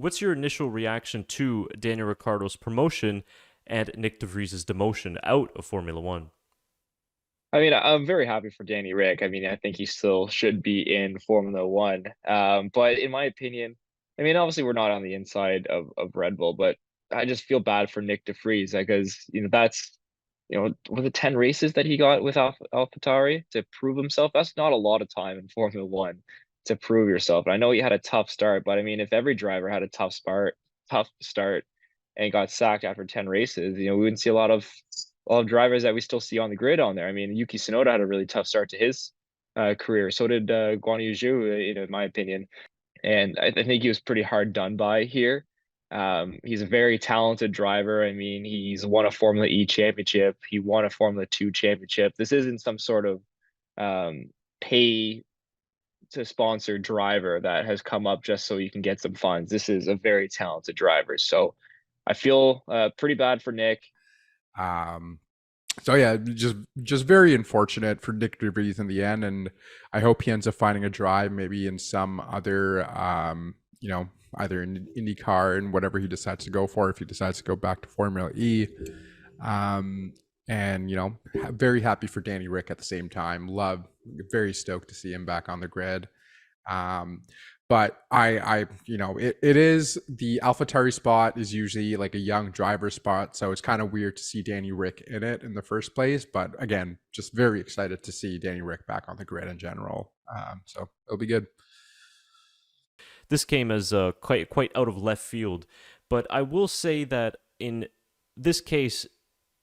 what's your initial reaction to Daniel Ricciardo's promotion and Nick De Vries' demotion out of Formula One? I mean, I'm very happy for Danny Rick. I mean, I think he still should be in Formula One. But in my opinion, I mean, obviously we're not on the inside of Red Bull, but I just feel bad for Nick De Vries because that's with the 10 races that he got with AlphaTauri to prove himself. That's not a lot of time in Formula One to prove yourself. And I know he had a tough start, but I mean, if every driver had a tough start, and got sacked after 10 races, we wouldn't see a lot of drivers that we still see on the grid on there. I mean, Yuki Tsunoda had a really tough start to his career. So did Guan Yu Zhu, in my opinion. And I think he was pretty hard done by here. He's a very talented driver. I mean, he's won a Formula E championship. He won a Formula 2 championship. This isn't some sort of pay to sponsor driver that has come up just so you can get some funds. This is a very talented driver. So I feel pretty bad for Nick. Um, so yeah, just very unfortunate for Nick DeVries in the end, and I hope he ends up finding a drive, maybe in some other, either in IndyCar and whatever he decides to go for. If he decides to go back to Formula E, um, and very happy for Danny Rick at the same time. Very stoked to see him back on the grid. Um, but it is the AlphaTauri spot is usually like a young driver spot, so it's kind of weird to see Danny Rick in it in the first place. But again, just very excited to see Danny Rick back on the grid in general. So it'll be good. This came as quite out of left field, but I will say that in this case,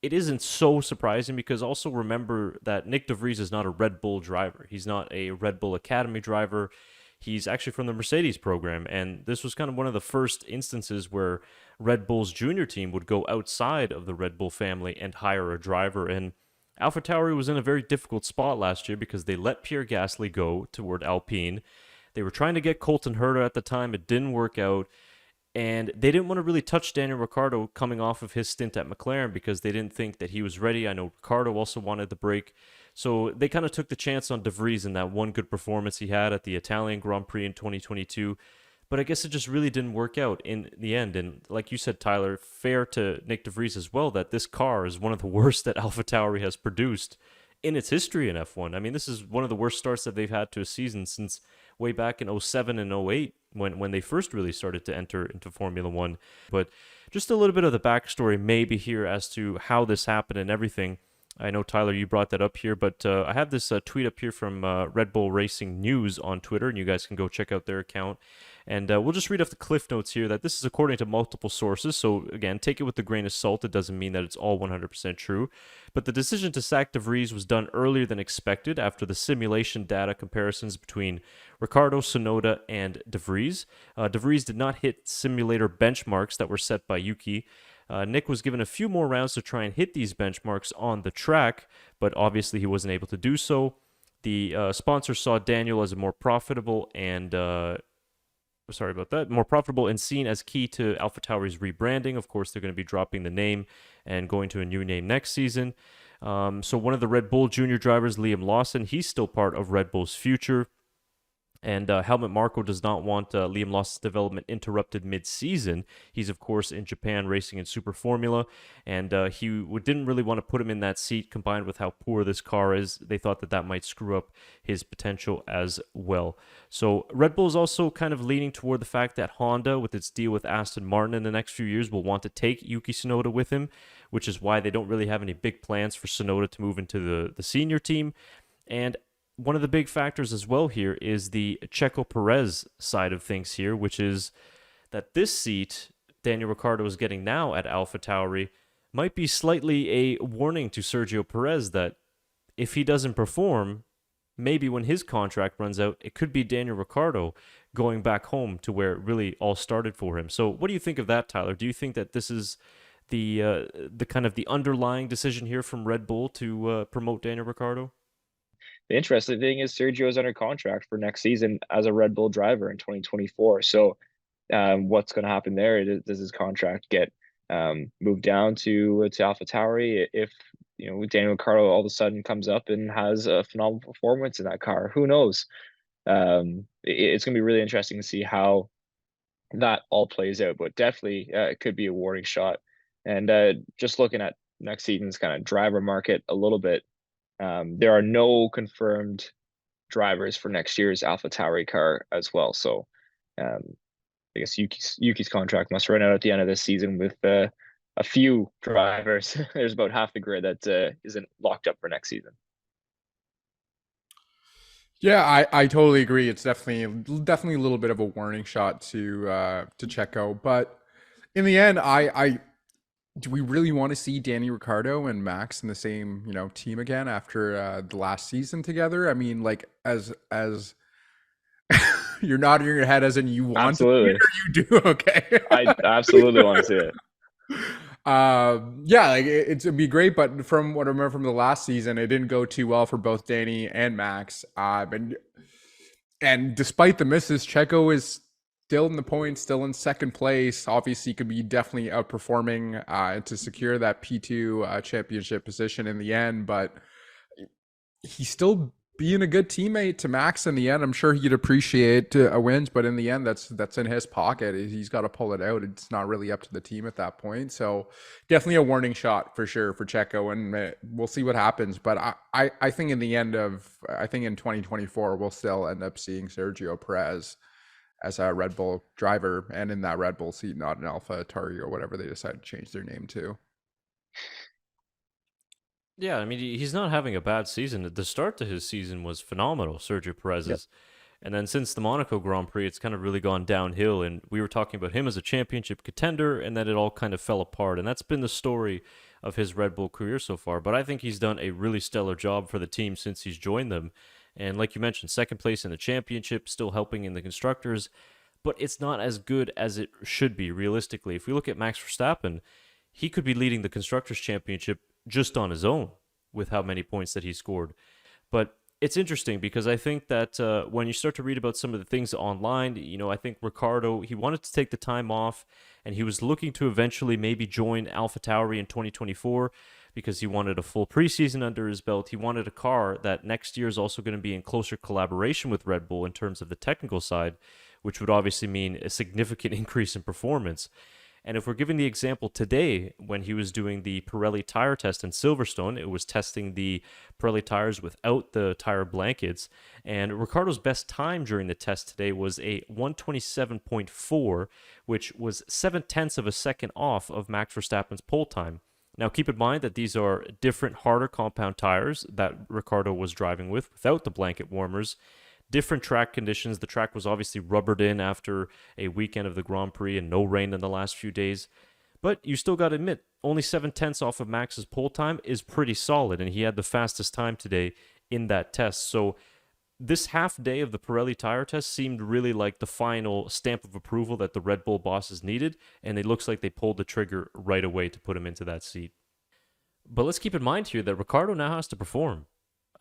it isn't so surprising because also remember that Nick De Vries is not a Red Bull driver. He's not a Red Bull Academy driver. He's actually from the Mercedes program, and this was kind of one of the first instances where Red Bull's junior team would go outside of the Red Bull family and hire a driver. And AlphaTauri was in a very difficult spot last year because they let Pierre Gasly go toward Alpine. They were trying to get Colton Herta at the time. It didn't work out. And they didn't want to really touch Daniel Ricciardo coming off of his stint at McLaren because they didn't think that he was ready. I know Ricciardo also wanted the break. So they kind of took the chance on De Vries in that one good performance he had at the Italian Grand Prix in 2022. But I guess it just really didn't work out in the end. And like you said, Tyler, fair to Nick De Vries as well that this car is one of the worst that AlphaTauri has produced in its history in F1. I mean, this is one of the worst starts that they've had to a season since way back in '07 and '08 when they first really started to enter into Formula One. But just a little bit of the backstory maybe here as to how this happened and everything. I know, Tyler, you brought that up here, but I have this tweet up here from Red Bull Racing News on Twitter, and you guys can go check out their account. And we'll just read off the cliff notes here that this is according to multiple sources. So, again, take it with a grain of salt. It doesn't mean that it's all 100% true. But the decision to sack De Vries was done earlier than expected after the simulation data comparisons between Ricciardo, Tsunoda, and De Vries. De Vries did not hit simulator benchmarks that were set by Yuki. Nick was given a few more rounds to try and hit these benchmarks on the track, but obviously he wasn't able to do so. The sponsor saw Daniel as a more profitable and more profitable and seen as key to AlphaTauri's rebranding. Of course, they're going to be dropping the name and going to a new name next season. So one of the Red Bull junior drivers, Liam Lawson, he's still part of Red Bull's future. And Helmut Marko does not want Liam Lawson's development interrupted mid-season. He's, of course, in Japan racing in Super Formula, and he didn't really want to put him in that seat, combined with how poor this car is. They thought that that might screw up his potential as well. So Red Bull is also kind of leaning toward the fact that Honda, with its deal with Aston Martin in the next few years, will want to take Yuki Tsunoda with him, which is why they don't really have any big plans for Tsunoda to move into the senior team. And one of the big factors as well here is the Checo Perez side of things here, which is that this seat Daniel Ricciardo is getting now at AlphaTauri might be slightly a warning to Sergio Perez that if he doesn't perform, maybe when his contract runs out, it could be Daniel Ricciardo going back home to where it really all started for him. So what do you think of that, Tyler? Do you think that this is the kind of the underlying decision here from Red Bull to promote Daniel Ricciardo? The interesting thing is Sergio is under contract for next season as a Red Bull driver in 2024. So what's going to happen there? Does his contract get moved down to AlphaTauri if Daniel Ricciardo all of a sudden comes up and has a phenomenal performance in that car? Who knows? It's going to be really interesting to see how that all plays out. But definitely, it could be a warning shot. And just looking at next season's kind of driver market a little bit, there are no confirmed drivers for next year's Alpha Tauri car as well. So um, I guess Yuki's contract must run out at the end of this season with a few drivers. There's about half the grid that isn't locked up for next season. Yeah, I totally agree. It's definitely a little bit of a warning shot to Checo, but in the end, I do we really want to see Danny Ricciardo and Max in the same team again after the last season together? I mean, like as you're nodding your head as in you want to see it Absolutely. or you do. Okay. I absolutely want to see it. Yeah, like it'd be great, but from what I remember from the last season, it didn't go too well for both Danny and Max. And despite the misses, Checo is still in the points, still in second place. Obviously, could be definitely outperforming to secure that P2 championship position in the end, but he's still being a good teammate to Max in the end. I'm sure he'd appreciate a wins, but in the end, that's in his pocket. He's got to pull it out. It's not really up to the team at that point. So definitely a warning shot for sure for Checo, and we'll see what happens. But I think in the end of I think in 2024 we'll still end up seeing Sergio Perez as a Red Bull driver and in that Red Bull seat, not an Alpha Tauri or whatever they decide to change their name to. Yeah, I mean, he's not having a bad season. The start to his season was phenomenal, Sergio Yep. Perez's. And then since the Monaco Grand Prix, it's kind of really gone downhill. And we were talking about him as a championship contender, and then it all kind of fell apart. And that's been the story of his Red Bull career so far. But I think he's done a really stellar job for the team since he's joined them. And like you mentioned, second place in the championship, still helping in the constructors. But it's not as good as it should be, realistically. If we look at Max Verstappen, he could be leading the Constructors' Championship just on his own with how many points that he scored. But it's interesting because I think that when you start to read about some of the things online, I think Ricciardo, he wanted to take the time off and he was looking to eventually maybe join Alpha Tauri in 2024 because he wanted a full preseason under his belt. He wanted a car that next year is also going to be in closer collaboration with Red Bull in terms of the technical side, which would obviously mean a significant increase in performance. And if we're giving the example today, when he was doing the Pirelli tire test in Silverstone, it was testing the Pirelli tires without the tire blankets. And Ricciardo's best time during the test today was a 127.4, which was 7/10 of a second off of Max Verstappen's pole time. Now, keep in mind that these are different, harder compound tires that Ricciardo was driving with without the blanket warmers. Different track conditions. The track was obviously rubbered in after a weekend of the Grand Prix and no rain in the last few days. But you still got to admit, only 7/10 off of Max's pole time is pretty solid, and he had the fastest time today in that test. So this half day of the Pirelli tire test seemed really like the final stamp of approval that the Red Bull bosses needed, and it looks like they pulled the trigger right away to put him into that seat. But let's keep in mind here that Ricciardo now has to perform.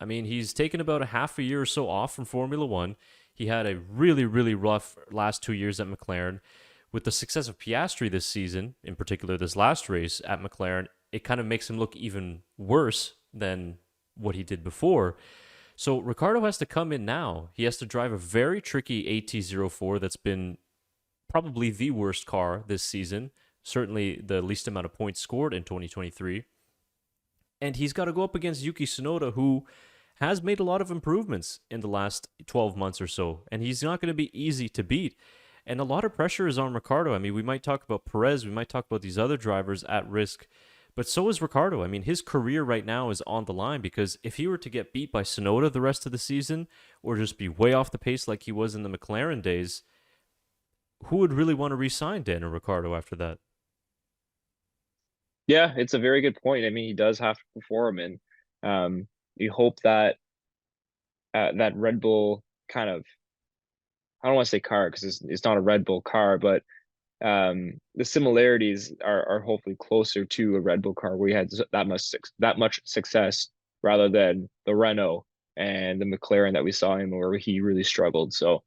I mean, he's taken about a half a year or so off from Formula One. He had a really, really rough last 2 years at McLaren. With the success of Piastri this season, in particular this last race at McLaren, it kind of makes him look even worse than what he did before. So Ricciardo has to come in now. He has to drive a very tricky AT04 that's been probably the worst car this season, certainly the least amount of points scored in 2023. And he's got to go up against Yuki Tsunoda, who has made a lot of improvements in the last 12 months or so. And he's not going to be easy to beat. And a lot of pressure is on Ricciardo. I mean, we might talk about Perez, we might talk about these other drivers at risk, but so is Ricciardo. I mean, his career right now is on the line because if he were to get beat by Tsunoda the rest of the season or just be way off the pace like he was in the McLaren days, who would really want to re-sign Daniel Ricciardo after that? Yeah, it's a very good point. I mean, he does have to perform, and you hope that that Red Bull kind of, I don't want to say car because it's not a Red Bull car, but the similarities are hopefully closer to a Red Bull car where he had that much success rather than the Renault and the McLaren that we saw him where he really struggled. So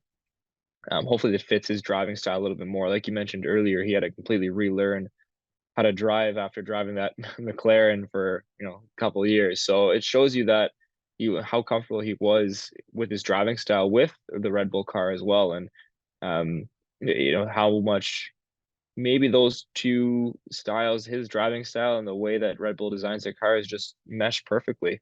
hopefully it fits his driving style a little bit more. Like you mentioned earlier, he had to completely relearn how to drive after driving that McLaren for a couple of years. So it shows you that how comfortable he was with his driving style with the Red Bull car as well. And you know, how much maybe those two styles, his driving style and the way that Red Bull designs their cars, just mesh perfectly.